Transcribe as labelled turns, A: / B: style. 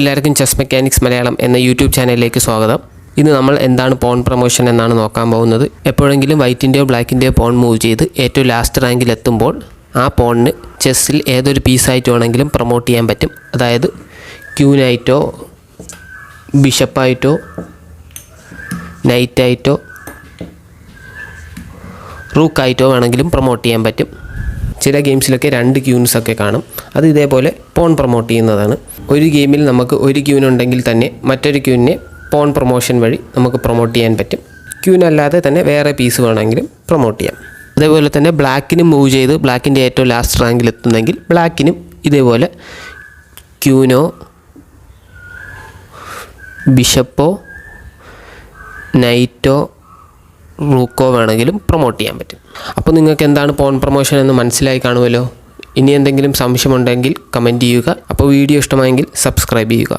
A: എല്ലാവർക്കും chess mechanics Malayalam എന്ന YouTube ചാനലിലേക്ക് സ്വാഗതം. ഇന്ന് നമ്മൾ എന്താണ് പോൺ പ്രൊമോഷൻ എന്നാണ് നോക്കാൻ പോകുന്നത്. എപ്പോഴെങ്കിലും വൈറ്റിൻ്റെയോ ബ്ലാക്കിൻ്റെയോ പോൺ മൂവ് ചെയ്ത് ഏറ്റവും ലാസ്റ്റ് റാങ്കിൽ എത്തുമ്പോൾ ആ പോണിന് ചെസ്സിൽ ഏതൊരു പീസായിട്ട് വേണമെങ്കിലും പ്രൊമോട്ട് ചെയ്യാൻ പറ്റും. അതായത് ക്യൂനായിട്ടോ ബിഷപ്പായിട്ടോ നൈറ്റായിട്ടോ റൂക്കായിട്ടോ വേണമെങ്കിലും പ്രൊമോട്ട് ചെയ്യാൻ പറ്റും. ചില ഗെയിംസിലൊക്കെ 2 ക്യൂൻസൊക്കെ കാണും. അത് ഇതേപോലെ പോൺ പ്രൊമോട്ട് ചെയ്യുന്നതാണ്. ഒരു ഗെയിമിൽ നമുക്ക് ഒരു ക്യൂൻ ഉണ്ടെങ്കിൽ തന്നെ മറ്റൊരു ക്യൂനിനെ പോൺ പ്രൊമോഷൻ വഴി നമുക്ക് പ്രൊമോട്ട് ചെയ്യാൻ പറ്റും. ക്യൂൻ അല്ലാതെ തന്നെ വേറെ പീസ് വേണമെങ്കിലും പ്രൊമോട്ട് ചെയ്യാം. അതേപോലെ തന്നെ ബ്ലാക്കിനും മൂവ് ചെയ്ത് ബ്ലാക്കിൻ്റെ ഏറ്റവും ലാസ്റ്റ് റാങ്കിൽ എത്തുന്നെങ്കിൽ ബ്ലാക്കിനും ഇതേപോലെ ക്യൂനോ ബിഷപ്പോ നൈറ്റോ റൂക്കോ വേണമെങ്കിലും പ്രൊമോട്ട് ചെയ്യാൻ പറ്റും. അപ്പോൾ നിങ്ങൾക്ക് എന്താണ് പോൺ പ്രൊമോഷൻ എന്ന് മനസ്സിലായി കാണുമല്ലോ. ഇനി എന്തെങ്കിലും സംശയമുണ്ടെങ്കിൽ കമൻറ്റ് ചെയ്യുക. അപ്പോൾ വീഡിയോ ഇഷ്ടമായെങ്കിൽ സബ്സ്ക്രൈബ് ചെയ്യുക.